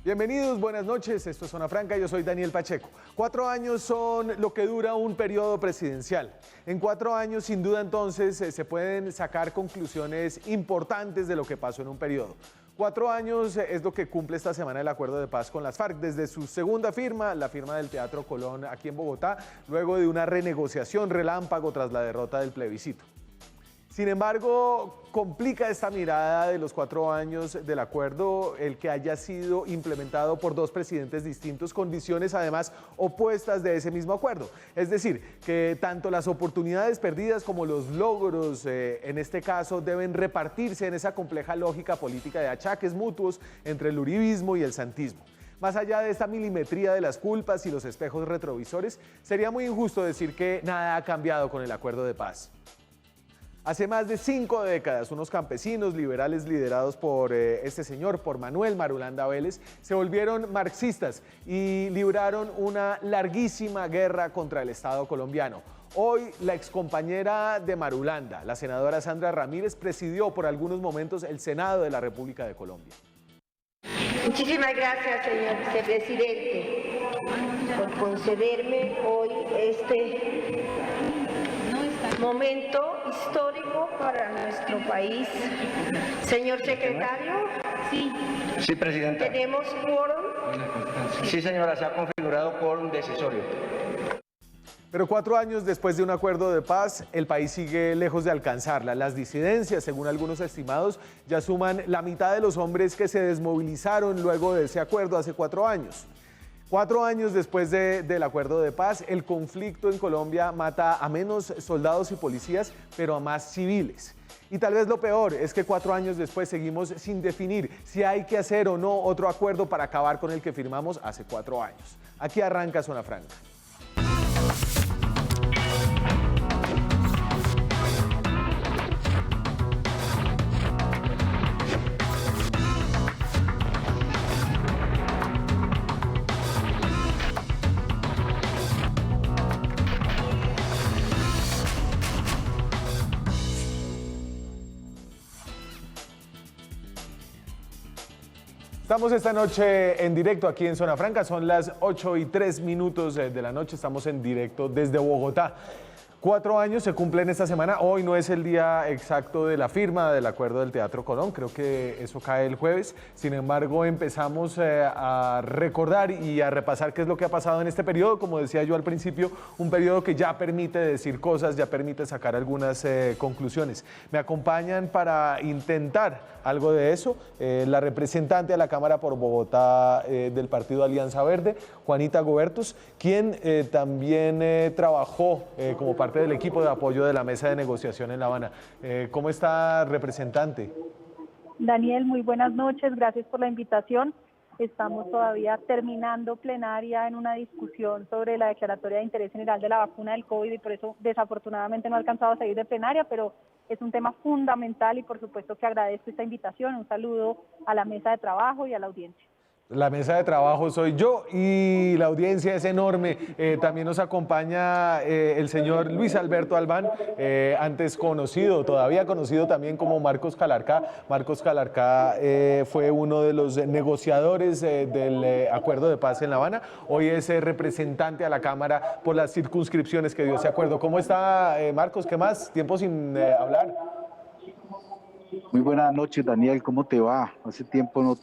Bienvenidos, buenas noches, esto es Zona Franca, yo soy Daniel Pacheco. 4 años son lo que dura un periodo presidencial. En 4 años, sin duda entonces, se pueden sacar conclusiones importantes de lo que pasó en un periodo. 4 años es lo que cumple esta semana el acuerdo de paz con las FARC, desde su segunda firma, la firma del Teatro Colón aquí en Bogotá, luego de una renegociación relámpago tras la derrota del plebiscito. Sin embargo, complica esta mirada de los 4 años del acuerdo el que haya sido implementado por 2 presidentes distintos con visiones además opuestas de ese mismo acuerdo. Es decir, que tanto las oportunidades perdidas como los logros en este caso deben repartirse en esa compleja lógica política de achaques mutuos entre el uribismo y el santismo. Más allá de esta milimetría de las culpas y los espejos retrovisores, sería muy injusto decir que nada ha cambiado con el acuerdo de paz. Hace más de 5 décadas, unos campesinos liberales liderados por este señor, por Manuel Marulanda Vélez, se volvieron marxistas y libraron una larguísima guerra contra el Estado colombiano. Hoy, la excompañera de Marulanda, la senadora Sandra Ramírez, presidió por algunos momentos el Senado de la República de Colombia. Muchísimas gracias, señor vicepresidente, por concederme hoy este momento histórico para nuestro país. Señor secretario. Sí, presidenta. ¿Tenemos quórum? Sí, señora, se ha configurado quórum decisorio. Pero 4 años después de un acuerdo de paz, el país sigue lejos de alcanzarla. Las disidencias, según algunos estimados, ya suman la mitad de los hombres que se desmovilizaron luego de ese acuerdo hace 4 años. 4 años después del acuerdo de paz, el conflicto en Colombia mata a menos soldados y policías, pero a más civiles. Y tal vez lo peor es que 4 años después seguimos sin definir si hay que hacer o no otro acuerdo para acabar con el que firmamos hace 4 años. Aquí arranca Zona Franca. Estamos esta noche en directo aquí en Zona Franca, son las 8:03 de la noche, estamos en directo desde Bogotá. 4 años se cumplen esta semana, hoy no es el día exacto de la firma del acuerdo del Teatro Colón, creo que eso cae el jueves, sin embargo empezamos a recordar y a repasar qué es lo que ha pasado en este periodo, como decía yo al principio, un periodo que ya permite decir cosas, ya permite sacar algunas conclusiones. Me acompañan para intentar algo de eso, la representante a la Cámara por Bogotá del Partido Alianza Verde, Juanita Gobertus, quien también trabajó como parte del equipo de apoyo de la mesa de negociación en La Habana. ¿Cómo está, representante? Daniel, muy buenas noches, gracias por la invitación. Estamos todavía terminando plenaria en una discusión sobre la declaratoria de interés general de la vacuna del COVID y por eso desafortunadamente no he alcanzado a salir de plenaria, pero es un tema fundamental y por supuesto que agradezco esta invitación. Un saludo a la mesa de trabajo y a la audiencia. La mesa de trabajo soy yo y la audiencia es enorme. También nos acompaña el señor Luis Alberto Albán, antes conocido, todavía conocido también como Marcos Calarcá. Marcos Calarcá fue uno de los negociadores del acuerdo de paz en La Habana. Hoy es representante a la Cámara por las circunscripciones que dio ese acuerdo. ¿Cómo está, Marcos? ¿Qué más? Tiempo sin hablar. Muy buenas noches, Daniel, ¿cómo te va? Hace tiempo no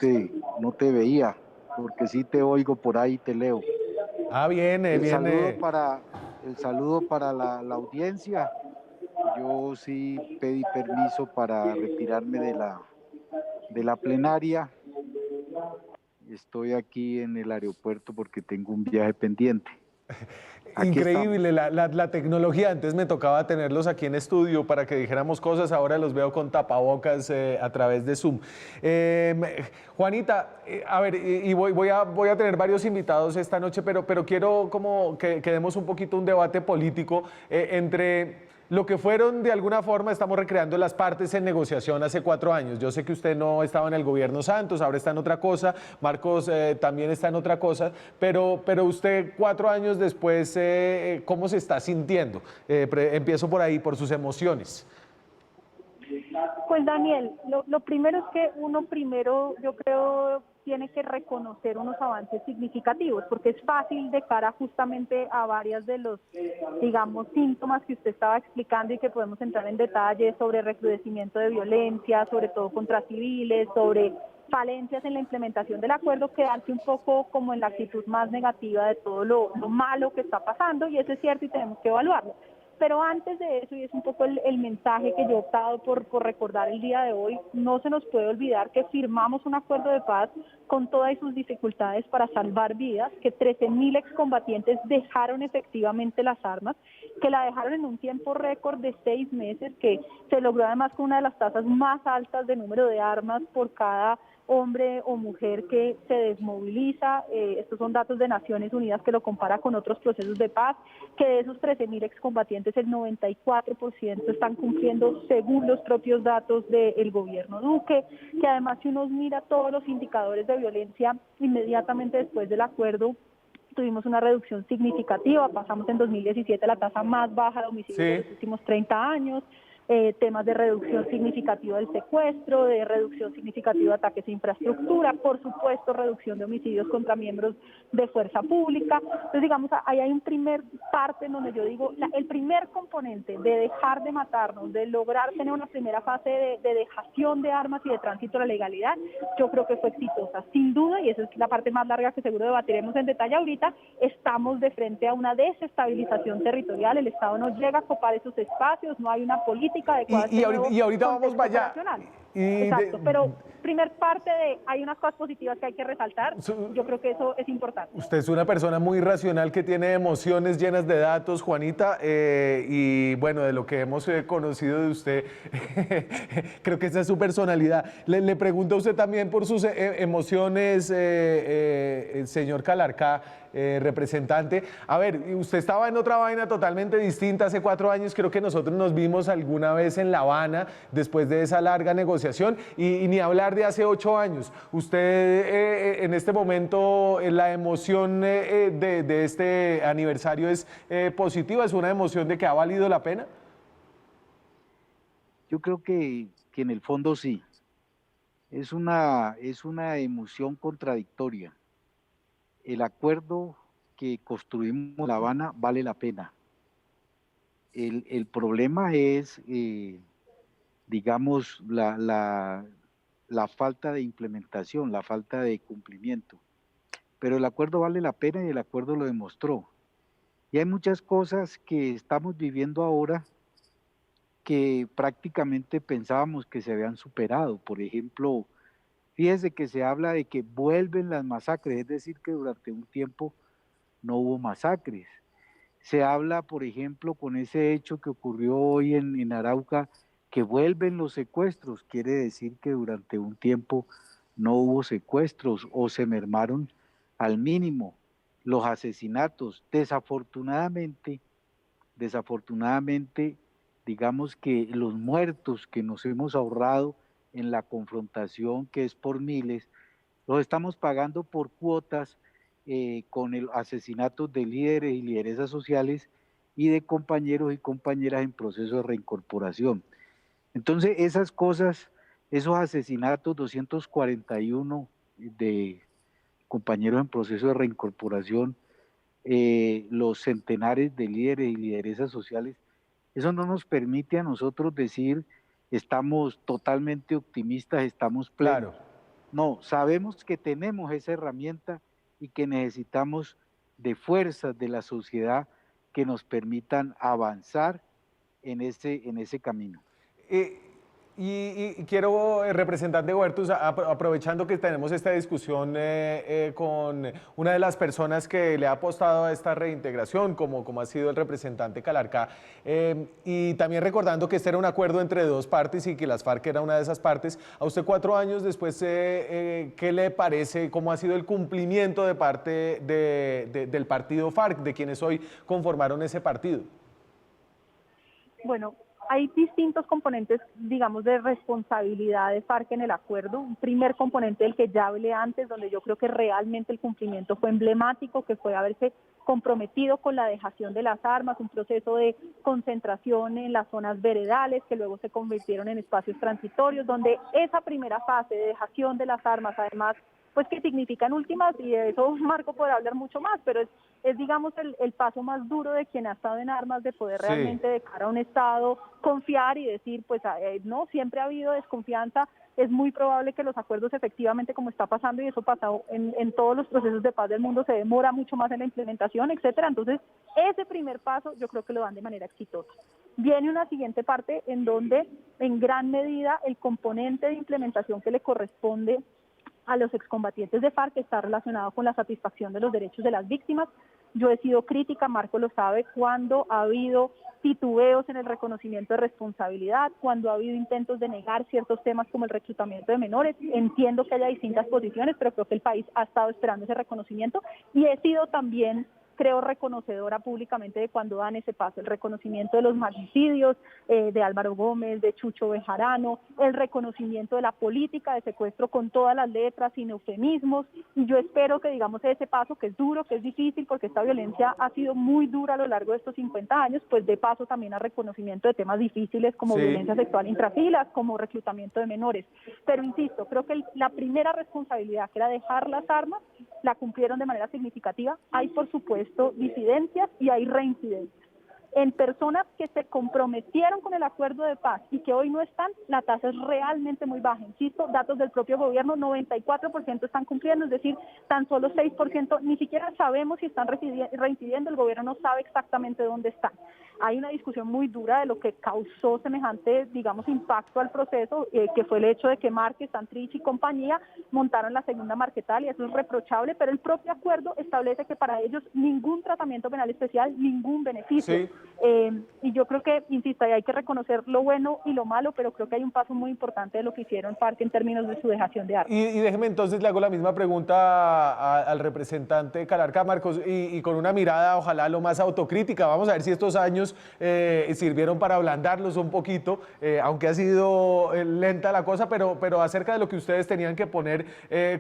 te veía, porque sí te oigo por ahí, te leo. Ah, viene. El saludo para la audiencia. Yo sí pedí permiso para retirarme de la plenaria. Estoy aquí en el aeropuerto porque tengo un viaje pendiente. Increíble la tecnología. Antes me tocaba tenerlos aquí en estudio para que dijéramos cosas, ahora los veo con tapabocas a través de Zoom. Juanita, a ver, y voy a tener varios invitados esta noche, pero quiero como que demos un poquito un debate político entre lo que fueron, de alguna forma, estamos recreando las partes en negociación hace 4 años. Yo sé que usted no estaba en el gobierno Santos, ahora está en otra cosa, Marcos también está en otra cosa, pero usted 4 años después, ¿cómo se está sintiendo? Empiezo por ahí, por sus emociones. Pues Daniel, lo primero es que uno primero, yo creo, tiene que reconocer unos avances significativos, porque es fácil de cara justamente a varias de los, digamos, síntomas que usted estaba explicando y que podemos entrar en detalle sobre recrudecimiento de violencia, sobre todo contra civiles, sobre falencias en la implementación del acuerdo, quedarse un poco como en la actitud más negativa de todo lo malo que está pasando, y eso es cierto y tenemos que evaluarlo. Pero antes de eso, y es un poco el mensaje que yo he optado por recordar el día de hoy, no se nos puede olvidar que firmamos un acuerdo de paz con todas sus dificultades para salvar vidas, que 13.000 excombatientes dejaron efectivamente las armas, que la dejaron en un tiempo récord de 6 meses, que se logró además con una de las tasas más altas de número de armas por cada hombre o mujer que se desmoviliza. Estos son datos de Naciones Unidas que lo compara con otros procesos de paz, que de esos 13.000 excombatientes el 94% están cumpliendo según los propios datos del gobierno Duque, que además si uno mira todos los indicadores de violencia inmediatamente después del acuerdo, tuvimos una reducción significativa, pasamos en 2017 a la tasa más baja de homicidios de los últimos 30 años, temas de reducción significativa del secuestro, de reducción significativa de ataques a infraestructura, por supuesto reducción de homicidios contra miembros de fuerza pública. Entonces digamos, ahí hay un primer parte en donde yo digo, el primer componente de dejar de matarnos, de lograr tener una primera fase de dejación de armas y de tránsito a la legalidad, yo creo que fue exitosa, sin duda, y esa es la parte más larga que seguro debatiremos en detalle ahorita. Estamos de frente a una desestabilización territorial, el Estado no llega a copar esos espacios, no hay una política adecuada. Y ahorita vamos para allá. Exacto, pero primer parte de, hay unas cosas positivas que hay que resaltar, yo creo que eso es importante. Usted es una persona muy racional que tiene emociones llenas de datos, Juanita, y bueno, de lo que hemos conocido de usted, creo que esa es su personalidad. Le pregunto a usted también por sus emociones, señor Calarcá, representante. A ver, usted estaba en otra vaina totalmente distinta hace 4 años, creo que nosotros nos vimos alguna vez en La Habana después de esa larga negociación, y ni hablar de hace 8 años. Usted en este momento, la emoción de este aniversario es positiva, es una emoción de que ha valido la pena. Yo creo que en el fondo sí. Es una emoción contradictoria. El acuerdo que construimos en La Habana vale la pena. El problema es, digamos, la falta de implementación, la falta de cumplimiento. Pero el acuerdo vale la pena y el acuerdo lo demostró. Y hay muchas cosas que estamos viviendo ahora que prácticamente pensábamos que se habían superado. Por ejemplo, fíjese que se habla de que vuelven las masacres, es decir, que durante un tiempo no hubo masacres. Se habla, por ejemplo, con ese hecho que ocurrió hoy en Arauca, que vuelven los secuestros, quiere decir que durante un tiempo no hubo secuestros o se mermaron al mínimo. Los asesinatos, desafortunadamente, digamos que los muertos que nos hemos ahorrado en la confrontación, que es por miles, los estamos pagando por cuotas con el asesinato de líderes y lideresas sociales y de compañeros y compañeras en proceso de reincorporación. Entonces esas cosas, esos asesinatos, 241 de compañeros en proceso de reincorporación, los centenares de líderes y lideresas sociales, eso no nos permite a nosotros decir estamos totalmente optimistas, estamos plenos. Claro. No, sabemos que tenemos esa herramienta y que necesitamos de fuerzas de la sociedad que nos permitan avanzar en ese camino. Y quiero, representante Huertus, aprovechando que tenemos esta discusión con una de las personas que le ha apostado a esta reintegración, como ha sido el representante Calarcá, y también recordando que este era un acuerdo entre 2 partes y que las FARC era una de esas partes. A usted 4 años después, ¿qué le parece? ¿Cómo ha sido el cumplimiento de parte del partido FARC, de quienes hoy conformaron ese partido? Bueno, hay distintos componentes, digamos, de responsabilidad de FARC en el acuerdo. Un primer componente del que ya hablé antes, donde yo creo que realmente el cumplimiento fue emblemático, que fue haberse comprometido con la dejación de las armas, un proceso de concentración en las zonas veredales que luego se convirtieron en espacios transitorios, donde esa primera fase de dejación de las armas, además pues que significan últimas, y de eso Marco podrá hablar mucho más, pero es digamos el paso más duro de quien ha estado en armas, de poder Sí. realmente de cara a un Estado confiar y decir, pues no, siempre ha habido desconfianza, es muy probable que los acuerdos efectivamente, como está pasando, y eso pasa en todos los procesos de paz del mundo, se demora mucho más en la implementación, etcétera. Entonces, ese primer paso yo creo que lo dan de manera exitosa. Viene una siguiente parte en donde, en gran medida, el componente de implementación que le corresponde a los excombatientes de FARC está relacionado con la satisfacción de los derechos de las víctimas. Yo he sido crítica, Marco lo sabe, cuando ha habido titubeos en el reconocimiento de responsabilidad, cuando ha habido intentos de negar ciertos temas como el reclutamiento de menores. Entiendo que haya distintas posiciones, pero creo que el país ha estado esperando ese reconocimiento, y he sido también, creo, reconocedora públicamente de cuando dan ese paso, el reconocimiento de los magnicidios, de Álvaro Gómez, de Chucho Bejarano, el reconocimiento de la política de secuestro con todas las letras, sin eufemismos, y yo espero que digamos ese paso, que es duro, que es difícil, porque esta violencia ha sido muy dura a lo largo de estos 50 años, pues de paso también a reconocimiento de temas difíciles como Sí. violencia sexual intrafilas, como reclutamiento de menores. Pero insisto, creo que la primera responsabilidad, que era dejar las armas, la cumplieron de manera significativa. Hay, por supuesto, disidencias y hay reincidencias. En personas que se comprometieron con el acuerdo de paz y que hoy no están, la tasa es realmente muy baja. Insisto, datos del propio gobierno, 94% están cumpliendo, es decir, tan solo 6%, ni siquiera sabemos si están reincidiendo, el gobierno no sabe exactamente dónde están. Hay una discusión muy dura de lo que causó semejante, digamos, impacto al proceso, que fue el hecho de que Márquez, Santrich y compañía montaron la segunda Marquetalia, eso es reprochable, pero el propio acuerdo establece que para ellos ningún tratamiento penal especial, ningún beneficio. Sí. Y yo creo que, insisto, hay que reconocer lo bueno y lo malo, pero creo que hay un paso muy importante de lo que hicieron FARC en términos de su dejación de armas. Y déjeme entonces, le hago la misma pregunta al representante Calarca, Marcos, y con una mirada ojalá lo más autocrítica. Vamos a ver si estos años sirvieron para ablandarlos un poquito, aunque ha sido lenta la cosa, pero acerca de lo que ustedes tenían que poner,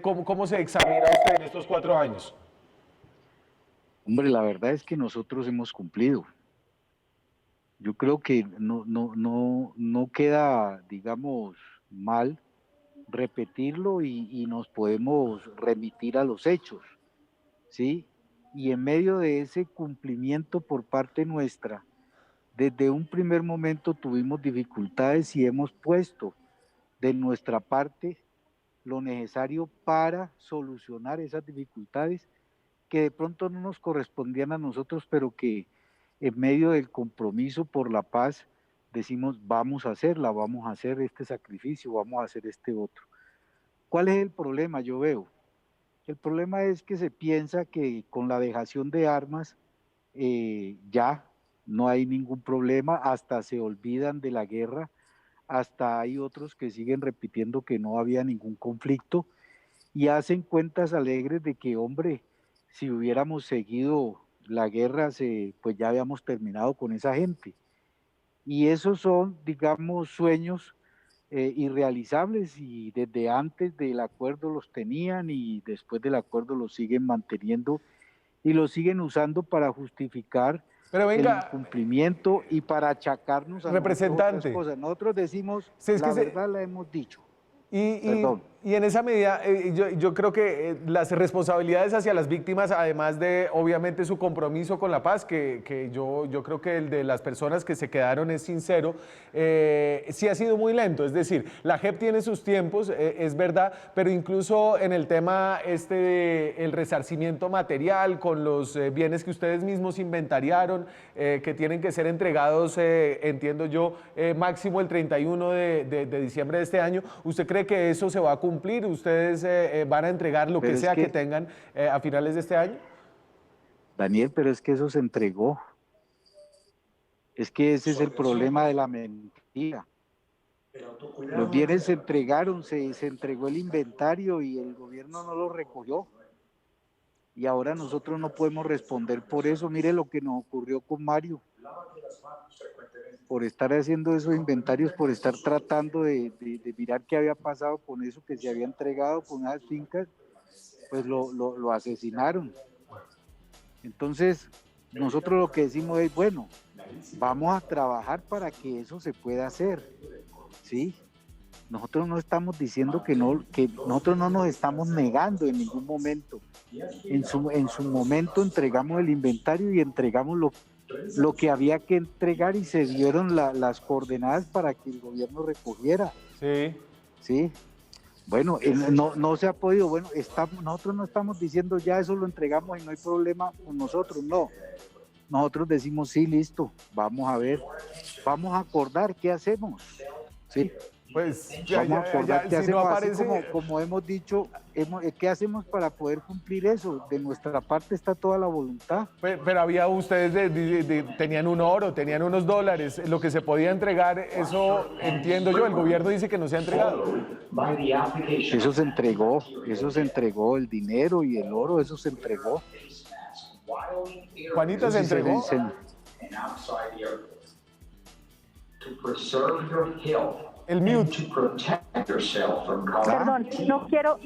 ¿cómo se examina usted en estos 4 años? Hombre, la verdad es que nosotros hemos cumplido. Yo creo que no queda, digamos, mal repetirlo y nos podemos remitir a los hechos, ¿sí? Y en medio de ese cumplimiento por parte nuestra, desde un primer momento tuvimos dificultades y hemos puesto de nuestra parte lo necesario para solucionar esas dificultades que de pronto no nos correspondían a nosotros, pero que en medio del compromiso por la paz decimos vamos a hacerla, vamos a hacer este sacrificio, vamos a hacer este otro. ¿Cuál es el problema? Yo veo. El problema es que se piensa que con la dejación de armas ya no hay ningún problema, hasta se olvidan de la guerra, hasta hay otros que siguen repitiendo que no había ningún conflicto y hacen cuentas alegres de que, hombre, si hubiéramos seguido la guerra, pues ya habíamos terminado con esa gente. Y esos son, digamos, sueños irrealizables, y desde antes del acuerdo los tenían y después del acuerdo los siguen manteniendo y los siguen usando para justificar Pero el venga, incumplimiento y para achacarnos a representante. nosotros otras cosas. Nosotros decimos, Sí, es la que verdad la hemos dicho. Y en esa medida, yo creo que las responsabilidades hacia las víctimas, además de obviamente su compromiso con la paz, que yo creo que el de las personas que se quedaron es sincero, sí ha sido muy lento. Es decir, la JEP tiene sus tiempos, es verdad, pero incluso en el tema el resarcimiento material con los bienes que ustedes mismos inventariaron, que tienen que ser entregados, entiendo yo, máximo el 31 de diciembre de este año. ¿Usted cree que eso se va a cumplir? ¿Ustedes van a entregar lo que sea que tengan a finales de este año? Daniel, pero es que eso se entregó. Es que ese es el problema de la mentira. Los bienes se entregaron, se entregó el inventario y el gobierno no lo recogió. Y ahora nosotros no podemos responder por eso. Mire lo que nos ocurrió con Mario. Por estar haciendo esos inventarios, por estar tratando de mirar qué había pasado con eso que se había entregado con esas fincas, pues lo asesinaron. Entonces, nosotros lo que decimos es, bueno, vamos a trabajar para que eso se pueda hacer, ¿sí? Nosotros no estamos diciendo que nosotros no nos estamos negando en ningún momento. En su momento entregamos el inventario y entregamos lo que había que entregar y se dieron las coordenadas para que el gobierno recogiera. Sí. ¿Sí? Bueno, no se ha podido. Bueno, nosotros no estamos diciendo ya eso lo entregamos y no hay problema con nosotros, no. Nosotros decimos sí, listo, vamos a ver, vamos a acordar qué hacemos. ¿Sí? Pues Vamos a acordar qué si hacemos, no así aparece... como hemos dicho, ¿qué hacemos para poder cumplir eso? De nuestra parte está toda la voluntad. Pero había ustedes, tenían un oro, tenían unos dólares, lo que se podía entregar, eso entiendo yo, el gobierno dice que no se ha entregado. Eso se entregó, el dinero y el oro, eso se entregó. Juanita, ¿se entregó? El mute. Perdón, no quiero,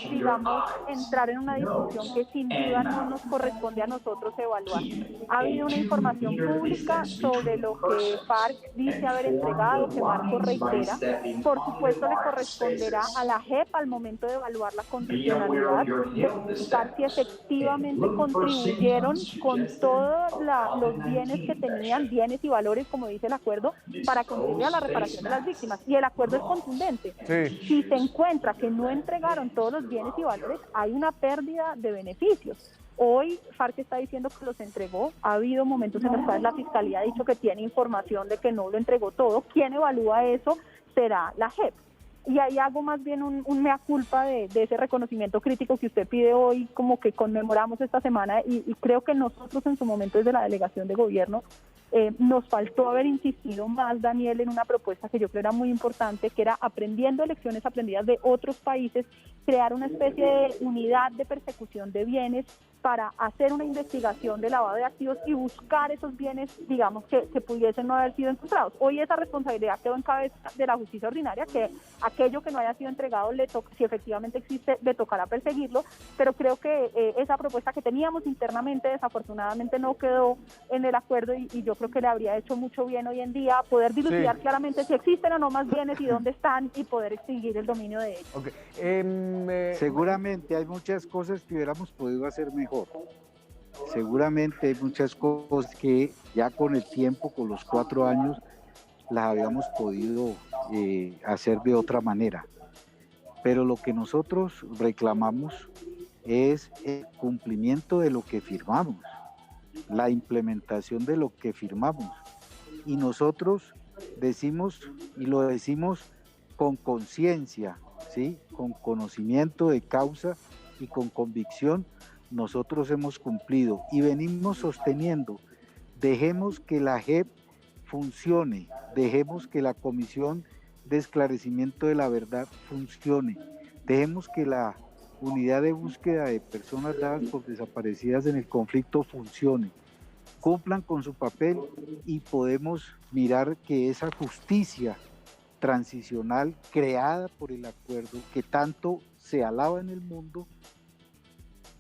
digamos, entrar en una discusión que sin duda no nos corresponde a nosotros evaluar. Ha habido una información pública sobre lo que FARC dice haber entregado, que Marco reitera. Por supuesto, le corresponderá a la JEP al momento de evaluar la condicionalidad, de buscar si efectivamente contribuyeron con todos los bienes que tenían, bienes y valores, como dice el acuerdo, para contribuir a la reparación de las víctimas, y el acuerdo es contundente. Sí. Si se encuentra que no entregaron todos los bienes y valores, hay una pérdida de beneficios. Hoy FARC está diciendo que los entregó, ha habido momentos en los cuales la Fiscalía ha dicho que tiene información de que no lo entregó todo. ¿Quién evalúa eso? Será la JEP. Y ahí hago más bien un mea culpa de ese reconocimiento crítico que usted pide hoy, como que conmemoramos esta semana, y creo que nosotros en su momento desde la delegación de gobierno nos faltó haber insistido más, Daniel, en una propuesta que yo creo era muy importante, que era, aprendiendo lecciones aprendidas de otros países, crear una especie de unidad de persecución de bienes para hacer una investigación de lavado de activos y buscar esos bienes, digamos, que pudiesen no haber sido encontrados. Hoy esa responsabilidad quedó en cabeza de la justicia ordinaria, que aquello que no haya sido entregado, si efectivamente existe, le tocará perseguirlo, pero creo que esa propuesta que teníamos internamente, desafortunadamente no quedó en el acuerdo, y yo creo que le habría hecho mucho bien hoy en día poder dilucidar claramente si existen o no más bienes y dónde están, y poder extinguir el dominio de ellos. Okay. Seguramente hay muchas cosas que hubiéramos podido hacer mejor. Seguramente hay muchas cosas que ya con el tiempo, con los 4 años, las habíamos podido hacer de otra manera. Pero lo que nosotros reclamamos es el cumplimiento de lo que firmamos, la implementación de lo que firmamos. Y nosotros decimos, y lo decimos con conciencia, ¿sí? Con conocimiento de causa y con convicción, nosotros hemos cumplido y venimos sosteniendo. Dejemos que la JEP funcione, dejemos que la Comisión de Esclarecimiento de la Verdad funcione, dejemos que la unidad de búsqueda de personas dadas por desaparecidas en el conflicto funcione, cumplan con su papel, y podemos mirar que esa justicia transicional creada por el acuerdo, que tanto se alaba en el mundo,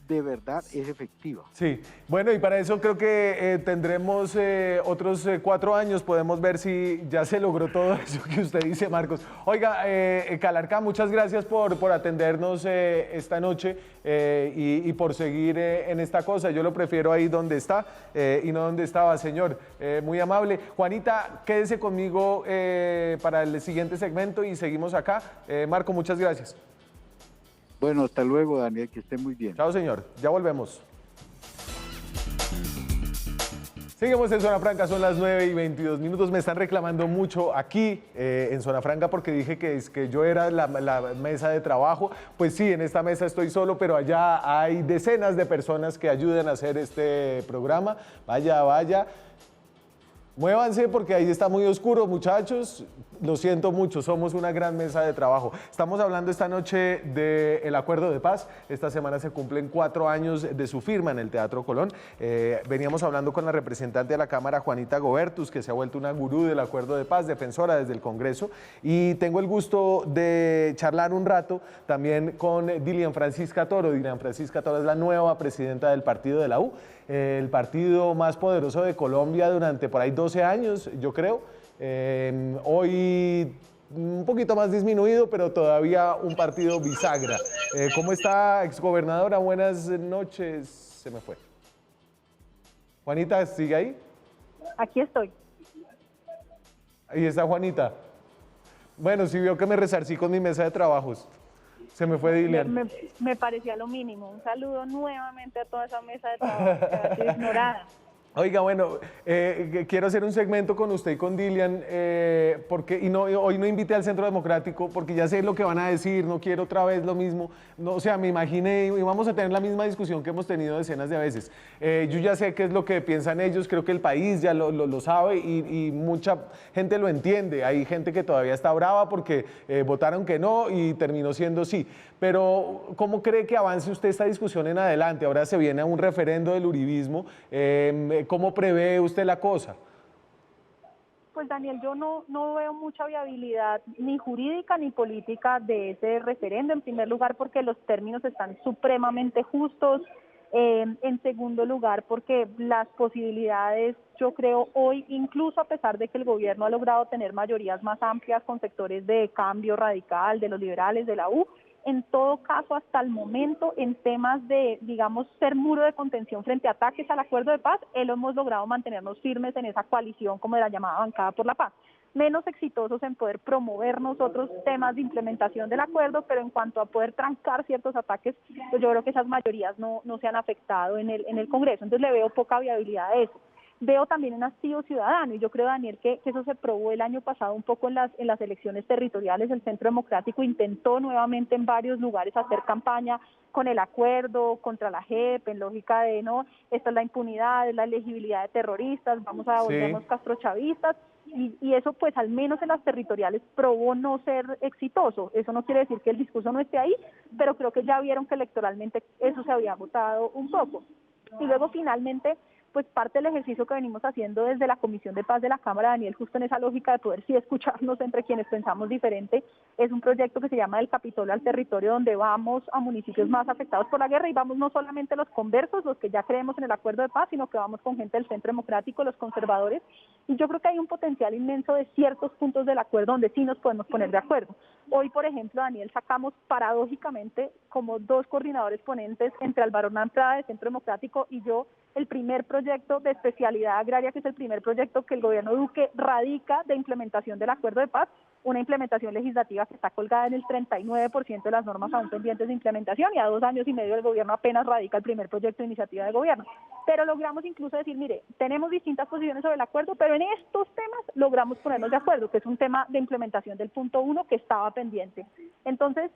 de verdad es efectiva. Sí, bueno, y para eso creo que tendremos otros 4 años, podemos ver si ya se logró todo eso que usted dice, Marcos. Oiga, Calarcá, muchas gracias por atendernos esta noche y por seguir en esta cosa. Yo lo prefiero ahí donde está y no donde estaba, señor. Muy amable. Juanita, quédese conmigo para el siguiente segmento y seguimos acá. Marco, muchas gracias. Bueno, hasta luego, Daniel, que esté muy bien. Chao, señor. Ya volvemos. Seguimos en Zona Franca, son las 9:22. Me están reclamando mucho aquí en Zona Franca porque dije que yo era la mesa de trabajo. Pues sí, en esta mesa estoy solo, pero allá hay decenas de personas que ayudan a hacer este programa. Vaya, vaya. Muévanse porque ahí está muy oscuro, muchachos. Lo siento mucho, somos una gran mesa de trabajo. Estamos hablando esta noche del Acuerdo de Paz. Esta semana se cumplen 4 años de su firma en el Teatro Colón. Veníamos hablando con la representante de la Cámara, Juanita Gobertus, que se ha vuelto una gurú del Acuerdo de Paz, defensora desde el Congreso. Y tengo el gusto de charlar un rato también con Dilian Francisca Toro. Dilian Francisca Toro es la nueva presidenta del partido de la U, el partido más poderoso de Colombia durante por ahí 12 años, yo creo. Hoy un poquito más disminuido, pero todavía un partido bisagra. ¿Cómo está, exgobernadora? Buenas noches. Se me fue. Juanita, ¿sigue ahí? Aquí estoy. Ahí está Juanita. Bueno, sí vio que me resarcí con mi mesa de trabajos. Se me fue Dilian. Me parecía lo mínimo. Un saludo nuevamente a toda esa mesa de trabajo que ha sido ignorada. Oiga, bueno, quiero hacer un segmento con usted y con Dilian, porque hoy no invité al Centro Democrático porque ya sé lo que van a decir, no quiero otra vez lo mismo. No, o sea, me imaginé y vamos a tener la misma discusión que hemos tenido decenas de veces. Yo ya sé qué es lo que piensan ellos, creo que el país ya lo sabe y mucha gente lo entiende. Hay gente que todavía está brava porque votaron que no y terminó siendo sí. Pero, ¿cómo cree que avance usted esta discusión en adelante? Ahora se viene a un referendo del uribismo. ¿Cómo prevé usted la cosa? Pues Daniel, yo no veo mucha viabilidad ni jurídica ni política de ese referendo, en primer lugar porque los términos están supremamente justos, en segundo lugar porque las posibilidades, yo creo hoy, incluso a pesar de que el gobierno ha logrado tener mayorías más amplias con sectores de Cambio Radical, de los liberales, de la U, en todo caso, hasta el momento, en temas de, digamos, ser muro de contención frente a ataques al acuerdo de paz, hemos logrado mantenernos firmes en esa coalición, como de la llamada Bancada por la Paz. Menos exitosos en poder promover nosotros temas de implementación del acuerdo, pero en cuanto a poder trancar ciertos ataques, pues yo creo que esas mayorías no se han afectado en el Congreso. Entonces le veo poca viabilidad a eso. Veo también un hastío ciudadano y yo creo, Daniel, que eso se probó el año pasado un poco en las elecciones territoriales. El Centro Democrático intentó nuevamente en varios lugares hacer campaña con el acuerdo, contra la JEP, en lógica de no, esta es la impunidad, es la elegibilidad de terroristas, vamos a volvernos castrochavistas. Y eso pues al menos en las territoriales probó no ser exitoso. Eso no quiere decir que el discurso no esté ahí, pero creo que ya vieron que electoralmente eso se había agotado un poco. Y luego finalmente pues parte del ejercicio que venimos haciendo desde la Comisión de Paz de la Cámara, Daniel, justo en esa lógica de poder sí escucharnos entre quienes pensamos diferente, es un proyecto que se llama Del Capitolio al Territorio, donde vamos a municipios más afectados por la guerra y vamos no solamente los conversos, los que ya creemos en el acuerdo de paz, sino que vamos con gente del Centro Democrático, los conservadores, y yo creo que hay un potencial inmenso de ciertos puntos del acuerdo donde sí nos podemos poner de acuerdo. Hoy, por ejemplo, Daniel, sacamos paradójicamente como 2 coordinadores ponentes entre Álvaro Andrada del Centro Democrático y yo, el primer proyecto de especialidad agraria, que es el primer proyecto que el gobierno Duque radica de implementación del acuerdo de paz, una implementación legislativa que está colgada en el 39% de las normas aún pendientes de implementación y a 2 años y medio el gobierno apenas radica el primer proyecto de iniciativa de gobierno. Pero logramos incluso decir, mire, tenemos distintas posiciones sobre el acuerdo, pero en estos temas logramos ponernos de acuerdo, que es un tema de implementación del punto 1 que estaba pendiente. Entonces,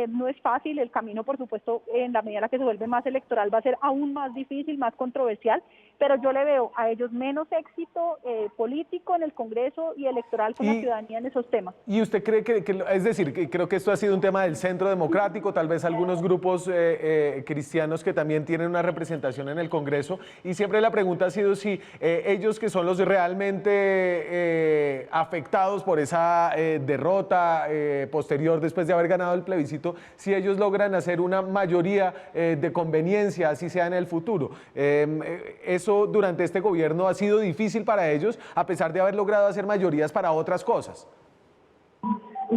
no es fácil, el camino por supuesto en la medida en la que se vuelve más electoral va a ser aún más difícil, más controversial, pero yo le veo a ellos menos éxito político en el Congreso y electoral con la ciudadanía en esos temas. ¿Y usted cree es decir, que creo que esto ha sido un tema del Centro Democrático, tal vez algunos grupos cristianos que también tienen una representación en el Congreso, y siempre la pregunta ha sido si ellos que son los realmente afectados por esa derrota posterior después de haber ganado el plebiscito, si ellos logran hacer una mayoría de conveniencia, así sea en el futuro. Eso durante este gobierno ha sido difícil para ellos, a pesar de haber logrado hacer mayorías para otras cosas.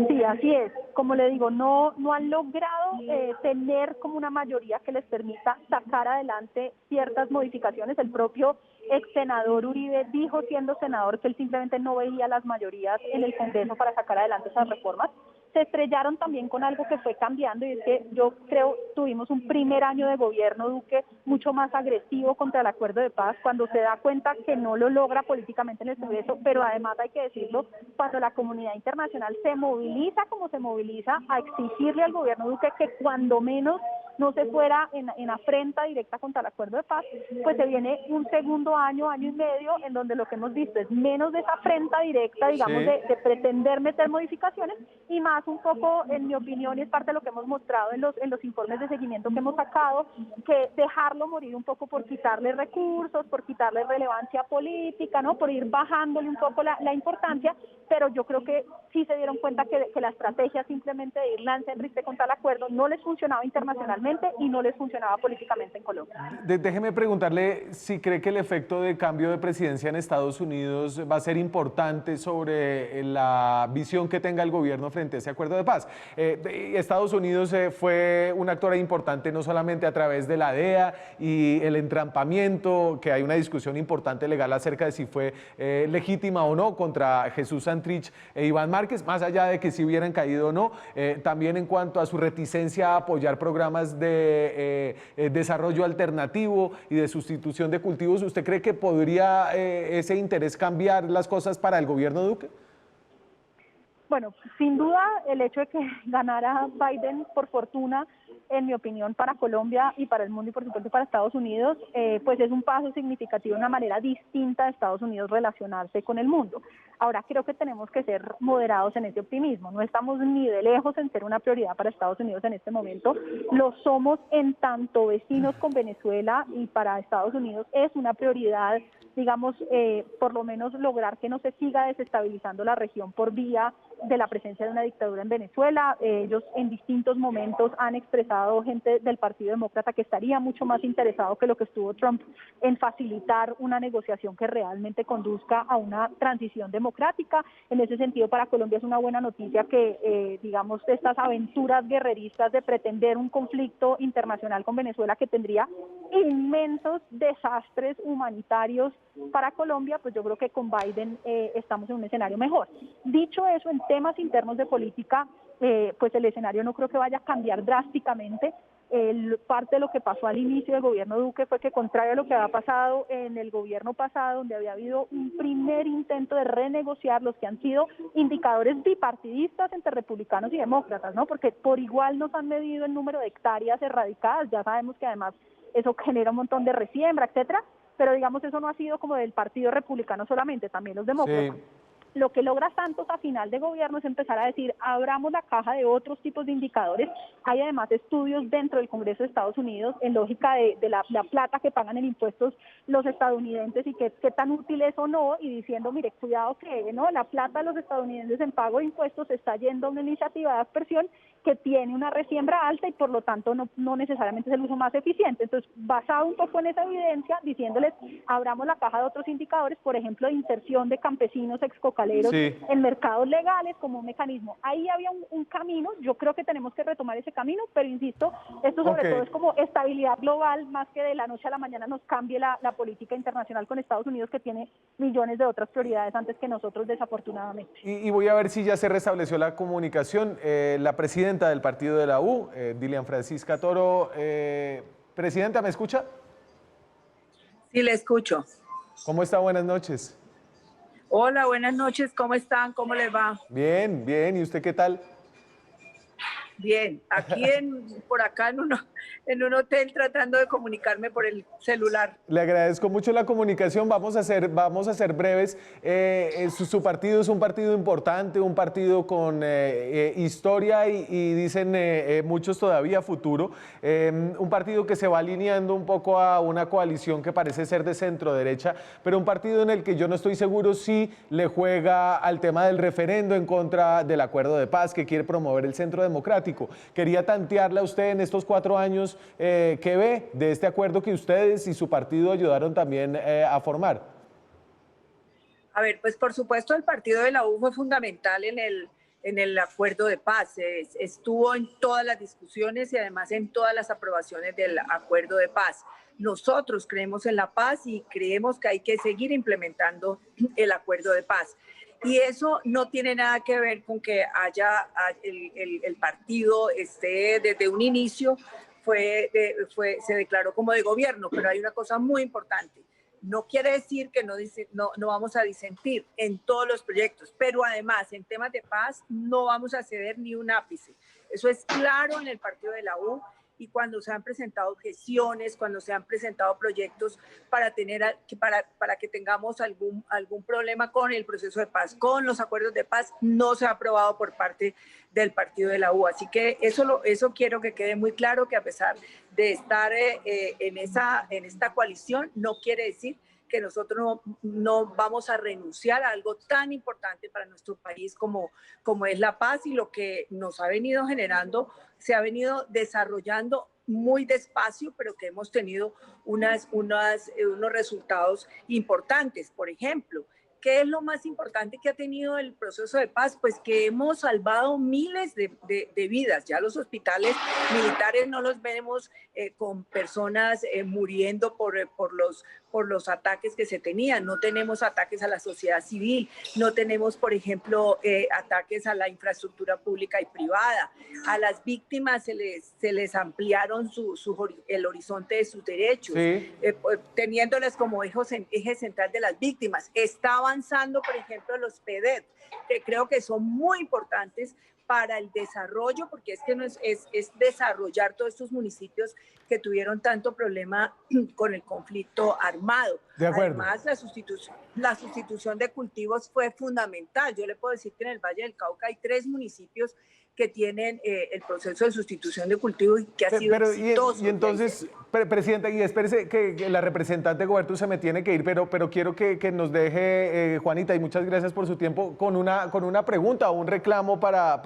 Sí, así es. Como le digo, no han logrado tener como una mayoría que les permita sacar adelante ciertas modificaciones. El propio ex senador Uribe dijo, siendo senador, que él simplemente no veía las mayorías en el Congreso para sacar adelante esas reformas. Se estrellaron también con algo que fue cambiando y es que yo creo tuvimos un primer año de gobierno Duque mucho más agresivo contra el acuerdo de paz, cuando se da cuenta que no lo logra políticamente en el Congreso, pero además hay que decirlo, cuando la comunidad internacional se moviliza como se moviliza a exigirle al gobierno Duque que cuando menos no se fuera en afrenta directa contra el acuerdo de paz, pues se viene un segundo año, año y medio, en donde lo que hemos visto es menos de esa afrenta directa, digamos, sí, de pretender meter modificaciones, y más un poco, en mi opinión, y es parte de lo que hemos mostrado en los informes de seguimiento que hemos sacado, que dejarlo morir un poco por quitarle recursos, por quitarle relevancia política, ¿no? Por ir bajándole un poco la importancia, pero yo creo que sí se dieron cuenta que la estrategia simplemente de ir lance en riste contra el acuerdo no les funcionaba internacionalmente y no les funcionaba políticamente en Colombia. Déjeme preguntarle si cree que el efecto de cambio de presidencia en Estados Unidos va a ser importante sobre la visión que tenga el gobierno frente a ese acuerdo de paz. Estados Unidos fue un actor importante no solamente a través de la DEA y el entrampamiento, que hay una discusión importante legal acerca de si fue legítima o no contra Jesús Santrich e Iván Márquez, más allá de que si hubieran caído o no, también en cuanto a su reticencia a apoyar programas de desarrollo alternativo y de sustitución de cultivos. ¿Usted cree que podría ese interés cambiar las cosas para el gobierno Duque? Bueno, sin duda el hecho de que ganara Biden, por fortuna, en mi opinión, para Colombia y para el mundo y por supuesto para Estados Unidos, pues es un paso significativo, una manera distinta de Estados Unidos relacionarse con el mundo. Ahora, creo que tenemos que ser moderados en ese optimismo. No estamos ni de lejos en ser una prioridad para Estados Unidos en este momento. Lo somos en tanto vecinos con Venezuela, y para Estados Unidos es una prioridad, digamos, por lo menos lograr que no se siga desestabilizando la región por vía de la presencia de una dictadura en Venezuela. Ellos en distintos momentos han expresado, gente del Partido Demócrata, que estaría mucho más interesado que lo que estuvo Trump en facilitar una negociación que realmente conduzca a una transición democrática. En ese sentido, para Colombia es una buena noticia que, digamos, estas aventuras guerreristas de pretender un conflicto internacional con Venezuela que tendría inmensos desastres humanitarios para Colombia, pues yo creo que con Biden estamos en un escenario mejor. Dicho eso, en temas internos de política, pues el escenario no creo que vaya a cambiar drásticamente. Parte de lo que pasó al inicio del gobierno Duque fue que, contrario a lo que había pasado en el gobierno pasado, donde había habido un primer intento de renegociar los que han sido indicadores bipartidistas entre republicanos y demócratas, ¿no? Porque por igual nos han medido el número de hectáreas erradicadas, ya sabemos que además eso genera un montón de resiembra, etcétera, pero digamos eso no ha sido como del Partido Republicano solamente, también los demócratas. Sí. Lo que logra Santos a final de gobierno es empezar a decir, abramos la caja de otros tipos de indicadores. Hay además estudios dentro del Congreso de Estados Unidos en lógica de la plata que pagan en impuestos los estadounidenses y qué tan útil es o no, y diciendo, mire, cuidado que no, la plata de los estadounidenses en pago de impuestos está yendo a una iniciativa de aspersión que tiene una resiembra alta y por lo tanto no necesariamente es el uso más eficiente. Entonces, basado un poco en esa evidencia, diciéndoles, abramos la caja de otros indicadores, por ejemplo, de inserción de campesinos excocaleros sí. en mercados legales como un mecanismo. Ahí había un camino, yo creo que tenemos que retomar ese camino, pero insisto, esto sobre todo es como estabilidad global, más que de la noche a la mañana nos cambie la política internacional con Estados Unidos, que tiene millones de otras prioridades antes que nosotros, desafortunadamente. Y voy a ver si ya se restableció la comunicación. La presidenta del partido de la U, Dilian Francisca Toro. Presidenta, ¿me escucha? Sí, le escucho. ¿Cómo está? Buenas noches. Hola, buenas noches. ¿Cómo están? ¿Cómo les va? Bien, bien. ¿Y usted qué tal? Bien. Aquí por acá en un hotel tratando de comunicarme por el celular. Le agradezco mucho la comunicación. Vamos a ser breves. Su partido es un partido importante, un partido con historia y dicen muchos todavía futuro. Un partido que se va alineando un poco a una coalición que parece ser de centro derecha, pero un partido en el que yo no estoy seguro si le juega al tema del referendo en contra del acuerdo de paz que quiere promover el Centro Democrático. Quería tantearle a usted en estos 4 años qué ve de este acuerdo que ustedes y su partido ayudaron también a formar. A ver, pues por supuesto el partido de la U fue fundamental en el acuerdo de paz. Estuvo en todas las discusiones y además en todas las aprobaciones del acuerdo de paz. Nosotros creemos en la paz y creemos que hay que seguir implementando el acuerdo de paz. Y eso no tiene nada que ver con que el partido esté desde un inicio, se declaró como de gobierno, pero hay una cosa muy importante. No quiere decir que no vamos a disentir en todos los proyectos, pero además en temas de paz no vamos a ceder ni un ápice. Eso es claro en el partido de la U. Y cuando se han presentado objeciones, cuando se han presentado proyectos para que tengamos algún problema con el proceso de paz, con los acuerdos de paz, no se ha aprobado por parte del partido de la U. Así que eso quiero que quede muy claro, que a pesar de estar en esta coalición, no quiere decir que nosotros no vamos a renunciar a algo tan importante para nuestro país como es la paz, y lo que nos ha venido generando, se ha venido desarrollando muy despacio, pero que hemos tenido unos resultados importantes. Por ejemplo, ¿qué es lo más importante que ha tenido el proceso de paz? Pues que hemos salvado miles de vidas. Ya los hospitales militares no los vemos con personas muriendo por los ataques que se tenían. No tenemos ataques a la sociedad civil, no tenemos, por ejemplo, ataques a la infraestructura pública y privada. A las víctimas se les ampliaron el horizonte de sus derechos, Sí. teniéndoles como eje central de las víctimas. Está avanzando, por ejemplo, los PEDET, que creo que son muy importantes para el desarrollo, porque es que no es desarrollar todos estos municipios que tuvieron tanto problema con el conflicto armado. De acuerdo. Además, la sustitución de cultivos fue fundamental. Yo le puedo decir que en el Valle del Cauca hay 3 municipios que tienen el proceso de sustitución de cultivos y que ha sido exitoso. Y entonces, Presidenta, y espérese que la representante Gobertu se me tiene que ir, pero quiero que nos deje, Juanita, y muchas gracias por su tiempo, con una pregunta o un reclamo para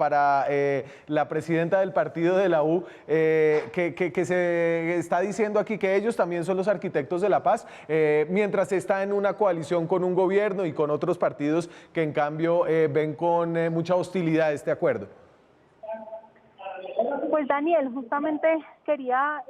la presidenta del partido de la U, que se está diciendo aquí que ellos también son los arquitectos de la paz, mientras está en una coalición con un gobierno y con otros partidos que en cambio ven con mucha hostilidad este acuerdo. Pues Daniel, justamente quería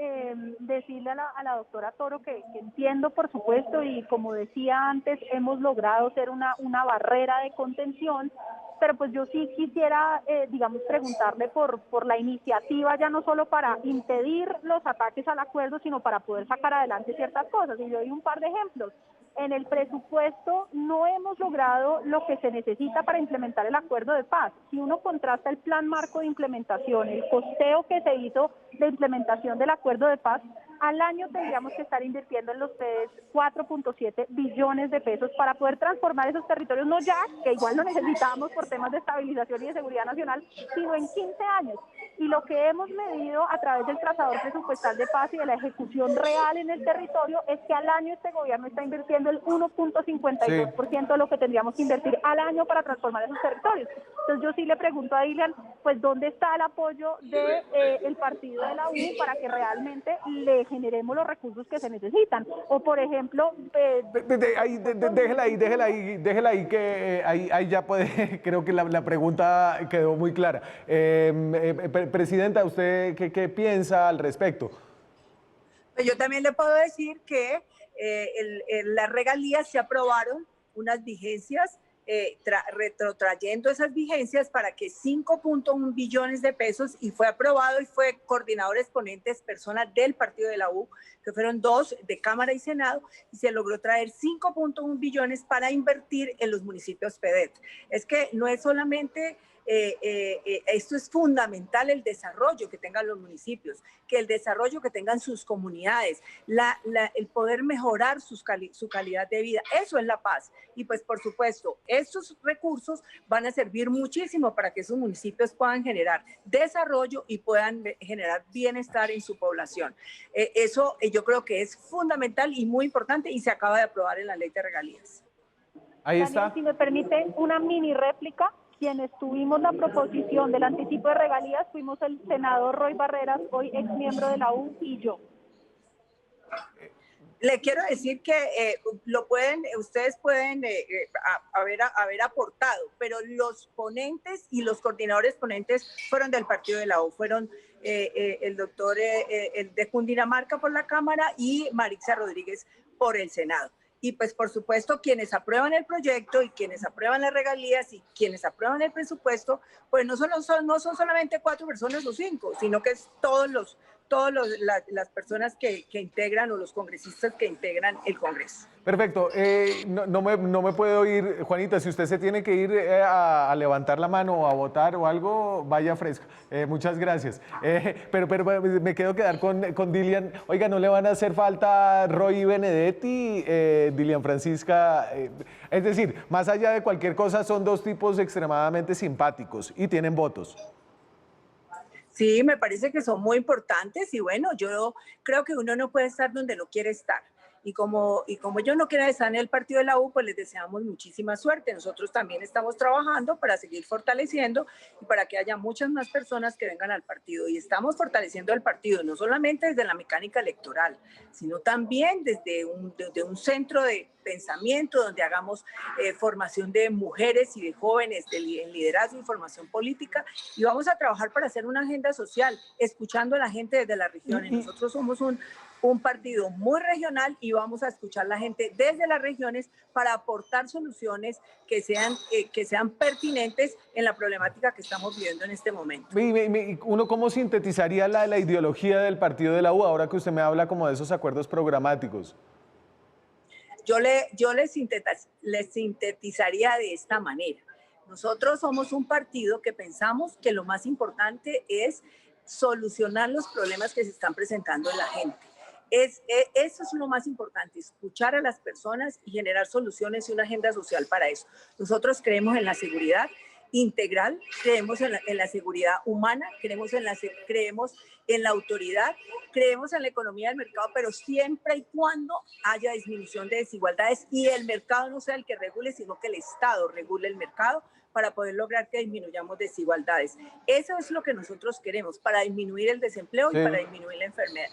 decirle a la doctora Toro que entiendo, por supuesto, y como decía antes, hemos logrado ser una barrera de contención, pero pues yo sí quisiera, digamos, preguntarle por la iniciativa, ya no solo para impedir los ataques al acuerdo, sino para poder sacar adelante ciertas cosas. Y yo doy un par de ejemplos. En el presupuesto no hemos logrado lo que se necesita para implementar el acuerdo de paz. Si uno contrasta el plan marco de implementación, el costeo que se hizo de implementación del acuerdo de paz, al año tendríamos que estar invirtiendo en los PEDES 4.7 billones de pesos para poder transformar esos territorios, no ya, que igual lo necesitábamos por temas de estabilización y de seguridad nacional, sino en 15 años. Y lo que hemos medido a través del trazador presupuestal de paz y de la ejecución real en el territorio es que al año este gobierno está invirtiendo el 1.52% de lo que tendríamos que invertir al año para transformar esos territorios. Entonces yo sí le pregunto a Dilian, pues ¿dónde está el apoyo del partido de la U para que realmente le generemos los recursos que se necesitan? O por ejemplo... Déjela ahí, que ahí ya puede, creo que la pregunta quedó muy clara. Presidenta, ¿usted qué piensa al respecto? Pues yo también le puedo decir que las regalías se aprobaron unas vigencias, retrotrayendo esas vigencias para que 5.1 billones de pesos, y fue aprobado y fue coordinadores ponentes, personas del partido de la U, que fueron 2 de Cámara y Senado, y se logró traer 5.1 billones para invertir en los municipios PEDET. Es que no es solamente... esto es fundamental, el desarrollo que tengan los municipios, que el desarrollo que tengan sus comunidades, el poder mejorar su calidad de vida. Eso es la paz. Y pues por supuesto, estos recursos van a servir muchísimo para que esos municipios puedan generar desarrollo y puedan generar bienestar en su población. Eso yo creo que es fundamental y muy importante, y se acaba de aprobar en la ley de regalías. Ahí Daniel, está. si me permite una mini réplica. Quienes tuvimos la proposición del anticipo de regalías fuimos el senador Roy Barreras, hoy ex miembro de la U, y yo. Le quiero decir que ustedes pueden haber aportado, pero los ponentes y los coordinadores ponentes fueron del partido de la U, fueron el doctor el de Cundinamarca por la Cámara y Marixa Rodríguez por el Senado. Y pues por supuesto quienes aprueban el proyecto y quienes aprueban las regalías y quienes aprueban el presupuesto, pues no son solamente 4 personas o 5, sino que es las personas que integran, o los congresistas que integran el Congreso. Perfecto. No me puedo ir, Juanita, si usted se tiene que ir a levantar la mano o a votar o algo, vaya fresca. Muchas gracias. Pero me quedo quedar con Dilian. Oiga, ¿no le van a hacer falta Roy y Benedetti, Dilian Francisca? Es decir, más allá de cualquier cosa, son 2 tipos extremadamente simpáticos y tienen votos. Sí, me parece que son muy importantes, y bueno, yo creo que uno no puede estar donde no quiere estar. Y como ellos no quieren estar en el partido de la U, pues les deseamos muchísima suerte. Nosotros también estamos trabajando para seguir fortaleciendo y para que haya muchas más personas que vengan al partido. Y estamos fortaleciendo el partido, no solamente desde la mecánica electoral, sino también desde un centro de pensamiento donde hagamos formación de mujeres y de jóvenes en liderazgo y formación política, y vamos a trabajar para hacer una agenda social, escuchando a la gente desde las regiones. Nosotros somos un partido muy regional y vamos a escuchar a la gente desde las regiones para aportar soluciones que sean pertinentes en la problemática que estamos viviendo en este momento. ¿Uno cómo sintetizaría la ideología del partido de la U ahora que usted me habla como de esos acuerdos programáticos? Yo le sintetizaría de esta manera. Nosotros somos un partido que pensamos que lo más importante es solucionar los problemas que se están presentando en la gente. Eso es lo más importante, escuchar a las personas y generar soluciones y una agenda social para eso. Nosotros creemos en la seguridad integral, creemos en la seguridad humana, creemos en la autoridad, creemos en la economía del mercado, pero siempre y cuando haya disminución de desigualdades y el mercado no sea el que regule, sino que el Estado regule el mercado para poder lograr que disminuyamos desigualdades. Eso es lo que nosotros queremos, para disminuir el desempleo y para disminuir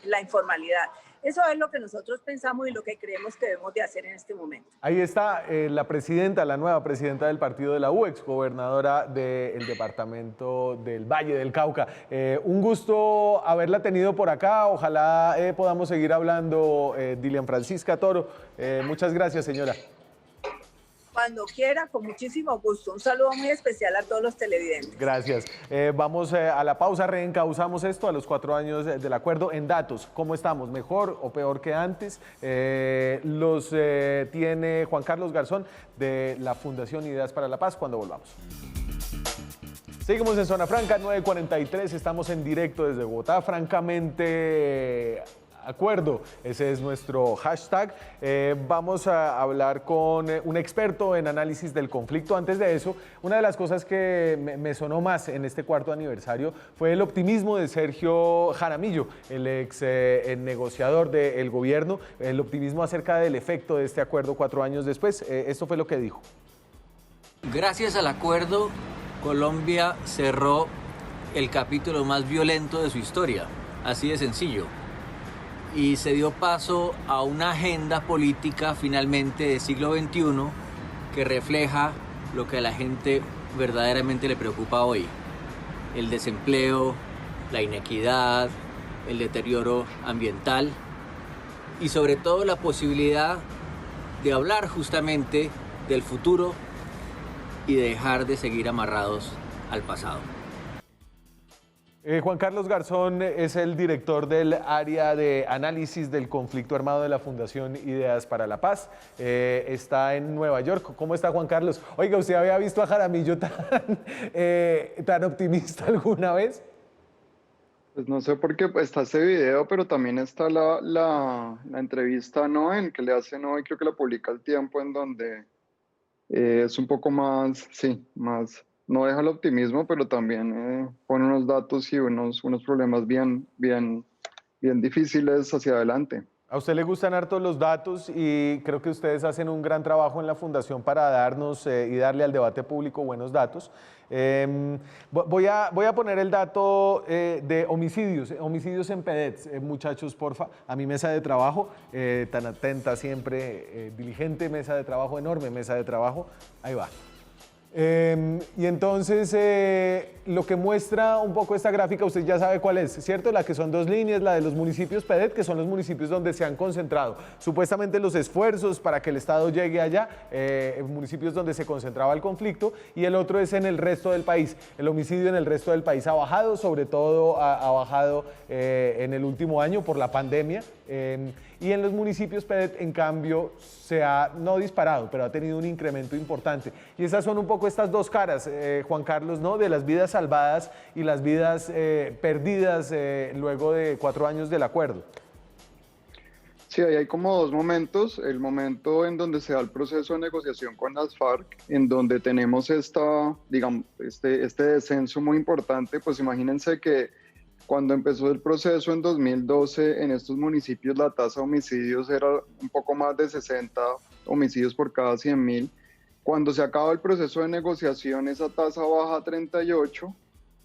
la informalidad. Eso es lo que nosotros pensamos y lo que creemos que debemos de hacer en este momento. Ahí está la nueva presidenta del partido de la U, exgobernadora del departamento del Valle del Cauca. Un gusto haberla tenido por acá. Ojalá podamos seguir hablando, Dilian Francisca Toro. Muchas gracias, señora. Cuando quiera, con muchísimo gusto. Un saludo muy especial a todos los televidentes. Gracias. Vamos a la pausa, reencauzamos esto a los 4 años del acuerdo en datos. ¿Cómo estamos? ¿Mejor o peor que antes? Los tiene Juan Carlos Garzón de la Fundación Ideas para la Paz cuando volvamos. Seguimos en Zona Franca, 9:43, estamos en directo desde Bogotá, francamente acuerdo, ese es nuestro hashtag. Vamos a hablar con un experto en análisis del conflicto. Antes de eso, una de las cosas que me sonó más en este 4º aniversario fue el optimismo de Sergio Jaramillo, el ex negociador del gobierno, el optimismo acerca del efecto de este acuerdo 4 años después. Esto fue lo que dijo. Gracias al acuerdo, Colombia cerró el capítulo más violento de su historia, así de sencillo. Y se dio paso a una agenda política finalmente del siglo XXI que refleja lo que a la gente verdaderamente le preocupa hoy: el desempleo, la inequidad, el deterioro ambiental y sobre todo la posibilidad de hablar justamente del futuro y de dejar de seguir amarrados al pasado. Juan Carlos Garzón es el director del área de análisis del conflicto armado de la Fundación Ideas para la Paz. Está en Nueva York. ¿Cómo está, Juan Carlos? Oiga, ¿usted había visto a Jaramillo tan optimista alguna vez? Pues no sé por qué está ese video, pero también está la entrevista, ¿no?, en que le hacen hoy, creo que la publica El Tiempo, en donde es un poco más, más... No deja el optimismo, pero también pone unos datos y unos problemas bien difíciles hacia adelante. A usted le gustan harto los datos y creo que ustedes hacen un gran trabajo en la Fundación para darnos y darle al debate público buenos datos. Voy a poner el dato de homicidios en PEDET. Muchachos, porfa, a mi mesa de trabajo, tan atenta siempre, diligente mesa de trabajo, enorme mesa de trabajo, ahí va. Y entonces lo que muestra un poco esta gráfica, usted ya sabe cuál es, ¿cierto? La que son 2 líneas, la de los municipios PEDET, que son los municipios donde se han concentrado supuestamente los esfuerzos para que el Estado llegue allá, municipios donde se concentraba el conflicto, y el otro es en el resto del país. El homicidio en el resto del país ha bajado, sobre todo ha bajado en el último año por la pandemia, y en los municipios PEDET, en cambio, se ha no disparado, pero ha tenido un incremento importante. Y esas son un poco estas dos caras, Juan Carlos, ¿no?, de las vidas salvadas y las vidas perdidas luego de 4 años del acuerdo. Sí, ahí hay como 2 momentos. El momento en donde se da el proceso de negociación con las FARC, en donde tenemos este descenso muy importante. Pues imagínense que Cuando empezó el proceso en 2012, en estos municipios la tasa de homicidios era un poco más de 60 homicidios por cada 100.000. Cuando se acaba el proceso de negociación, esa tasa baja a 38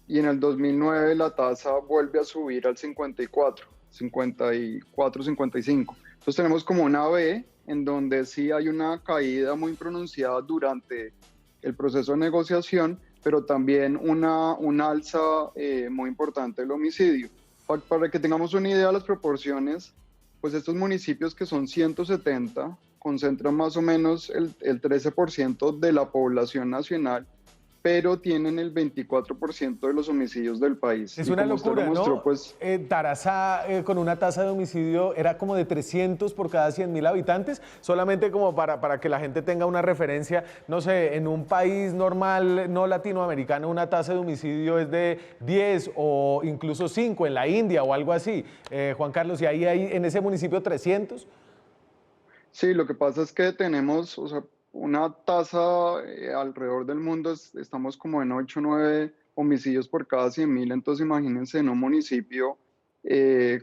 y en el 2009 la tasa vuelve a subir al 54, 55. Entonces tenemos como una V en donde sí hay una caída muy pronunciada durante el proceso de negociación, pero también un alza muy importante del homicidio. Para que tengamos una idea de las proporciones, pues estos municipios que son 170 concentran más o menos el 13% de la población nacional, pero tienen el 24% de los homicidios del país. Es y una como usted locura, lo mostró, ¿no? pues, Tarazá, con una tasa de homicidio, era como de 300 por cada 100.000 habitantes, solamente como para que la gente tenga una referencia. No sé, en un país normal, no latinoamericano, una tasa de homicidio es de 10 o incluso 5, en la India o algo así. Juan Carlos, ¿y ahí hay en ese municipio 300? Sí, lo que pasa es que tenemos, o sea, una tasa alrededor del mundo, estamos como en 8 o 9 homicidios por cada 100.000, entonces imagínense en un municipio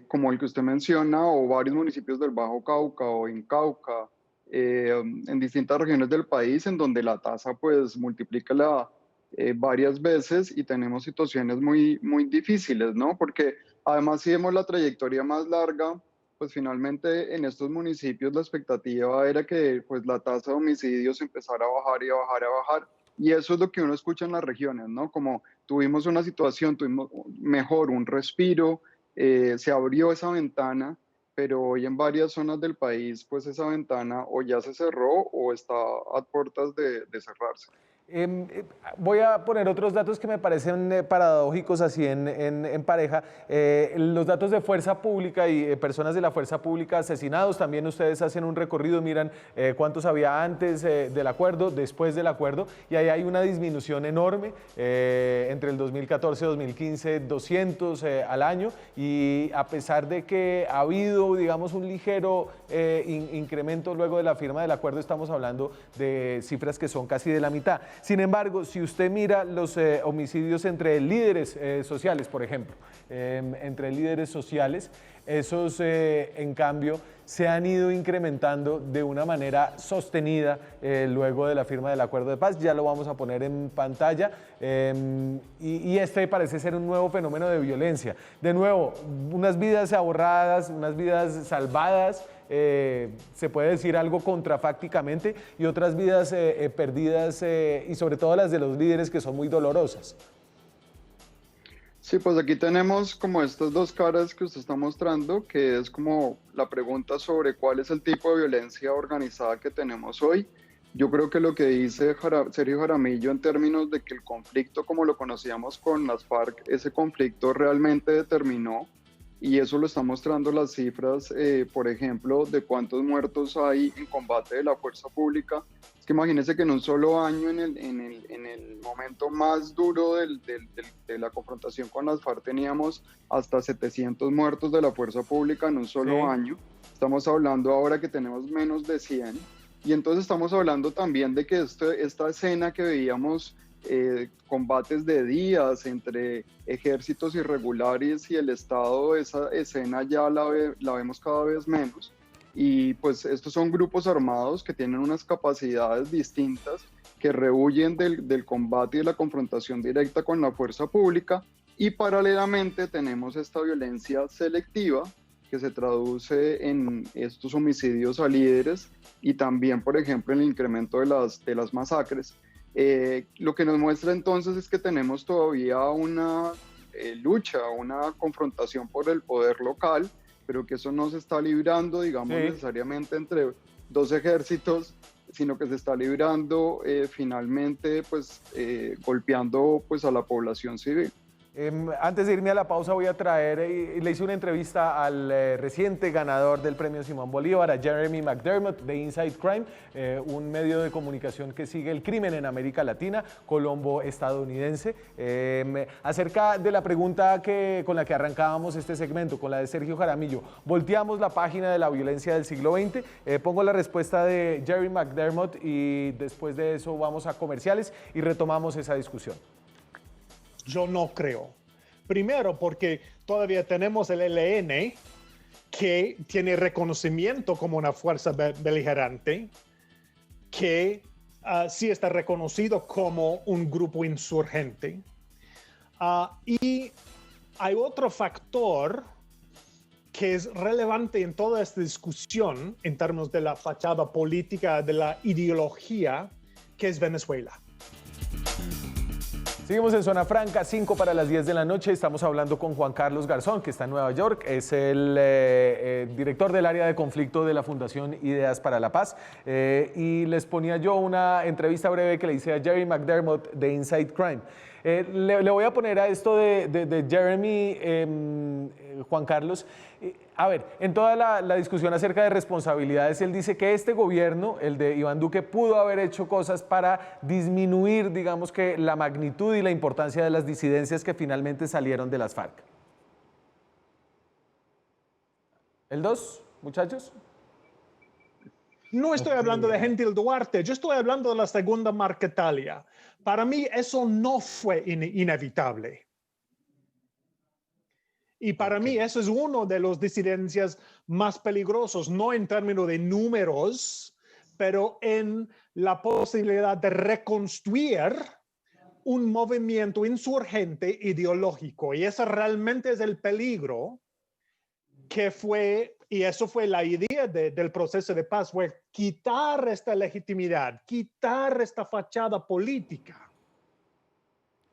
como el que usted menciona, o varios municipios del Bajo Cauca o en Cauca, en distintas regiones del país, en donde la tasa pues multiplica varias veces y tenemos situaciones muy, muy difíciles, ¿no? Porque además si vemos la trayectoria más larga, pues finalmente en estos municipios la expectativa era que pues la tasa de homicidios empezara a bajar y a bajar y a bajar. Y eso es lo que uno escucha en las regiones, ¿no? Como tuvimos una situación, tuvimos mejor un respiro, se abrió esa ventana, pero hoy en varias zonas del país pues esa ventana o ya se cerró o está a puertas de cerrarse. Voy a poner otros datos que me parecen paradójicos así en pareja. Los datos de fuerza pública y personas de la fuerza pública asesinados, también ustedes hacen un recorrido, miran cuántos había antes del acuerdo, después del acuerdo, y ahí hay una disminución enorme entre el 2014 y 2015, 200 al año, y a pesar de que ha habido, digamos, un ligero incremento luego de la firma del acuerdo, estamos hablando de cifras que son casi de la mitad. Sin embargo, si usted mira los homicidios entre líderes sociales, por ejemplo, entre líderes sociales, esos en cambio se han ido incrementando de una manera sostenida luego de la firma del acuerdo de paz. Ya lo vamos a poner en pantalla y este parece ser un nuevo fenómeno de violencia. De nuevo, unas vidas ahorradas, unas vidas salvadas, se puede decir algo contrafácticamente, y otras vidas perdidas y sobre todo las de los líderes, que son muy dolorosas. Sí, pues aquí tenemos como estas dos caras que usted está mostrando, que es como la pregunta sobre cuál es el tipo de violencia organizada que tenemos hoy. Yo creo que lo que dice Sergio Jaramillo en términos de que el conflicto como lo conocíamos con las FARC, ese conflicto realmente terminó, y eso lo están mostrando las cifras, por ejemplo, de cuántos muertos hay en combate de la fuerza pública. Es que imagínense que en un solo año, en el momento más duro de la confrontación con las FARC, teníamos hasta 700 muertos de la fuerza pública en un solo año. Estamos hablando ahora que tenemos menos de 100. Y entonces estamos hablando también de que esta escena que veíamos, combates de días entre ejércitos irregulares y el Estado, esa escena ya la vemos cada vez menos. Y pues estos son grupos armados que tienen unas capacidades distintas, que rehuyen del combate y de la confrontación directa con la fuerza pública, y paralelamente tenemos esta violencia selectiva que se traduce en estos homicidios a líderes y también, por ejemplo, en el incremento de las masacres. Lo que nos muestra entonces es que tenemos todavía una lucha, una confrontación por el poder local, pero que eso no se está librando, digamos, necesariamente entre dos ejércitos, sino que se está librando finalmente, pues, golpeando pues, a la población civil. Antes de irme a la pausa voy a traer, le hice una entrevista al reciente ganador del premio Simón Bolívar, a Jeremy McDermott de Inside Crime, un medio de comunicación que sigue el crimen en América Latina, colombo-estadounidense, acerca de la pregunta con la que arrancábamos este segmento, con la de Sergio Jaramillo. Volteamos la página de la violencia del siglo XX, pongo la respuesta de Jeremy McDermott y después de eso vamos a comerciales y retomamos esa discusión. Yo no creo. Primero, porque todavía tenemos el ELN, que tiene reconocimiento como una fuerza beligerante, que sí está reconocido como un grupo insurgente. Y hay otro factor que es relevante en toda esta discusión en términos de la fachada política, de la ideología, que es Venezuela. Seguimos en Zona Franca, 5 para las 10 de la noche. Estamos hablando con Juan Carlos Garzón, que está en Nueva York. Es el director del área de conflicto de la Fundación Ideas para la Paz. Y les ponía yo una entrevista breve que le hice a Jerry McDermott de Inside Crime. Le voy a poner a esto de Jeremy, Juan Carlos. A ver, en toda la discusión acerca de responsabilidades, él dice que este gobierno, el de Iván Duque, pudo haber hecho cosas para disminuir, digamos que, la magnitud y la importancia de las disidencias que finalmente salieron de las FARC. ¿El 2, muchachos? No estoy hablando de Gentil Duarte, yo estoy hablando de la segunda Marquetalia. Para mí eso no fue inevitable. Y para mí eso es uno de los disidencias más peligrosos, no en términos de números, pero en la posibilidad de reconstruir un movimiento insurgente ideológico. Y ese realmente es el peligro que fue, y eso fue la idea del proceso de paz, fue quitar esta legitimidad, quitar esta fachada política.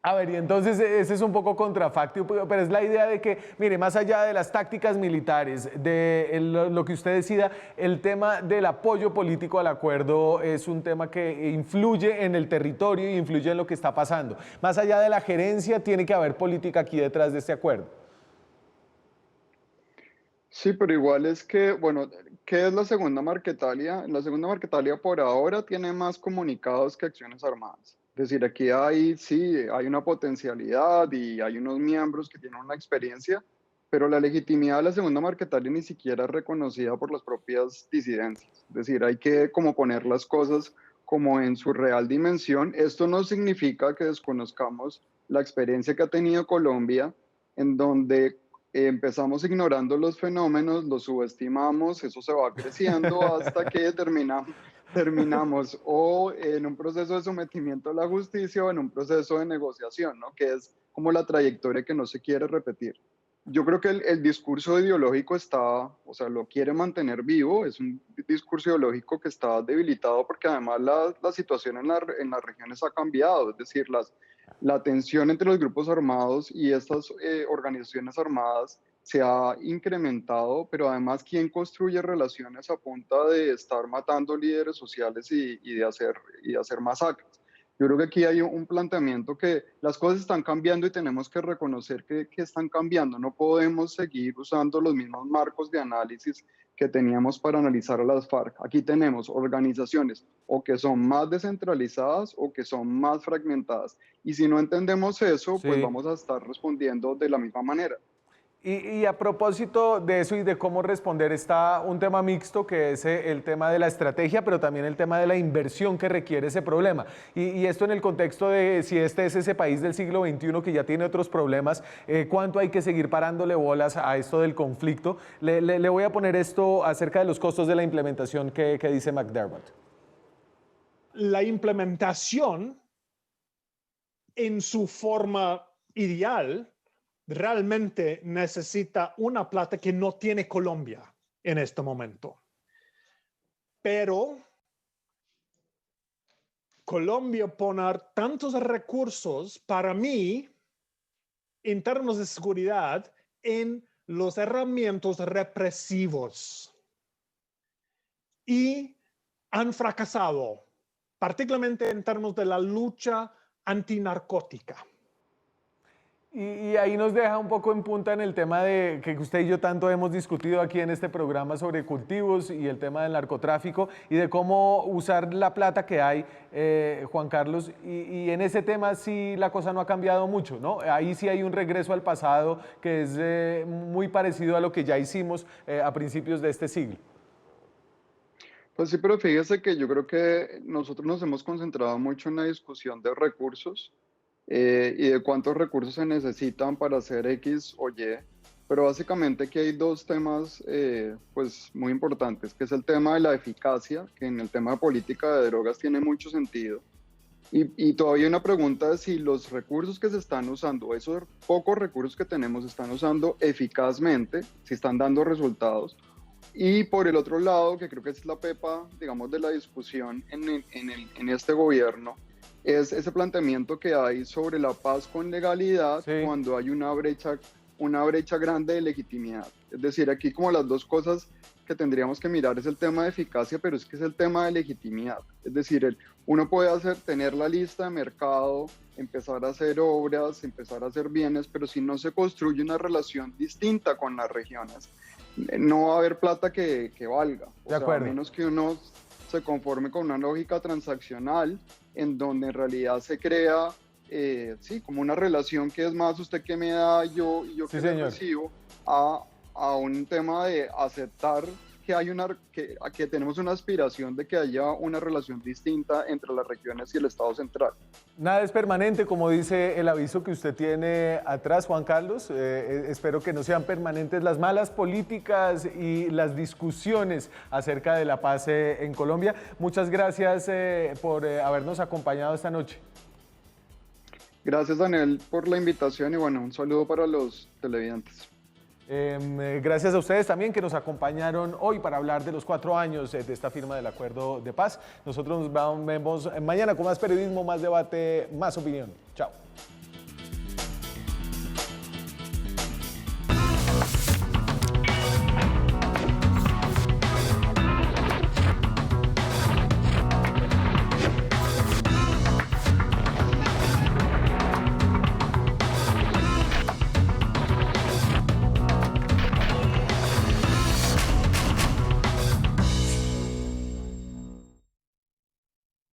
A ver, y entonces ese es un poco contrafactio, pero es la idea de que, mire, más allá de las tácticas militares, de lo que usted decida, el tema del apoyo político al acuerdo es un tema que influye en el territorio y influye en lo que está pasando. Más allá de la gerencia, tiene que haber política aquí detrás de este acuerdo. Sí, pero igual es que, bueno, ¿qué es la segunda Marquetalia? La segunda Marquetalia por ahora tiene más comunicados que acciones armadas. Es decir, aquí hay una potencialidad y hay unos miembros que tienen una experiencia, pero la legitimidad de la segunda Marquetalia ni siquiera es reconocida por las propias disidencias. Es decir, hay que como poner las cosas como en su real dimensión. Esto no significa que desconozcamos la experiencia que ha tenido Colombia, en donde empezamos ignorando los fenómenos, los subestimamos, eso se va creciendo hasta que terminamos o en un proceso de sometimiento a la justicia o en un proceso de negociación, ¿no? Que es como la trayectoria que no se quiere repetir. Yo creo que el discurso ideológico lo quiere mantener vivo, es un discurso ideológico que está debilitado porque además la situación en las regiones ha cambiado, es decir, la tensión entre los grupos armados y estas organizaciones armadas se ha incrementado, pero además, ¿quién construye relaciones a punta de estar matando líderes sociales y de hacer masacres? Yo creo que aquí hay un planteamiento que las cosas están cambiando y tenemos que reconocer que están cambiando. No podemos seguir usando los mismos marcos de análisis que teníamos para analizar a las FARC. Aquí tenemos organizaciones o que son más descentralizadas o que son más fragmentadas. Y si no entendemos eso, pues vamos a estar respondiendo de la misma manera. Y a propósito de eso y de cómo responder, está un tema mixto que es el tema de la estrategia, pero también el tema de la inversión que requiere ese problema. Y esto en el contexto de si este es ese país del siglo XXI que ya tiene otros problemas, ¿cuánto hay que seguir parándole bolas a esto del conflicto? Le voy a poner esto acerca de los costos de la implementación que dice McDermott. La implementación en su forma ideal realmente necesita una plata que no tiene Colombia en este momento. Pero Colombia poner tantos recursos para mí en términos de seguridad en los herramientas represivos y han fracasado, particularmente en términos de la lucha antinarcótica. Y ahí nos deja un poco en punta en el tema de que usted y yo tanto hemos discutido aquí en este programa sobre cultivos y el tema del narcotráfico y de cómo usar la plata que hay, Juan Carlos, y en ese tema sí la cosa no ha cambiado mucho, ¿no? Ahí sí hay un regreso al pasado que es muy parecido a lo que ya hicimos a principios de este siglo. Pues sí, pero fíjese que yo creo que nosotros nos hemos concentrado mucho en la discusión de recursos y de cuántos recursos se necesitan para hacer X o Y, pero básicamente aquí hay dos temas pues muy importantes, que es el tema de la eficacia, que en el tema de política de drogas tiene mucho sentido, y todavía hay una pregunta de si los recursos que se están usando, esos pocos recursos que tenemos, se están usando eficazmente, si están dando resultados. Y por el otro lado, que creo que es la pepa, digamos, de la discusión en este gobierno, es ese planteamiento que hay sobre la paz con legalidad cuando hay una brecha grande de legitimidad. Es decir, aquí como las dos cosas que tendríamos que mirar es el tema de eficacia, pero es que es el tema de legitimidad. Es decir, uno puede tener la lista de mercado, empezar a hacer obras, empezar a hacer bienes, pero si no se construye una relación distinta con las regiones, no va a haber plata que valga. O sea, a menos que uno se conforme con una lógica transaccional en donde en realidad se crea como una relación que es más usted que me da, yo que le recibo, a un tema de aceptar que tenemos una aspiración de que haya una relación distinta entre las regiones y el Estado central. Nada es permanente, como dice el aviso que usted tiene atrás, Juan Carlos. Espero que no sean permanentes las malas políticas y las discusiones acerca de la paz en Colombia. Muchas gracias por habernos acompañado esta noche. Gracias, Daniel, por la invitación y bueno, un saludo para los televidentes. Gracias a ustedes también que nos acompañaron hoy para hablar de los 4 años de esta firma del Acuerdo de Paz. Nosotros nos vemos mañana con más periodismo, más debate, más opinión. Chao.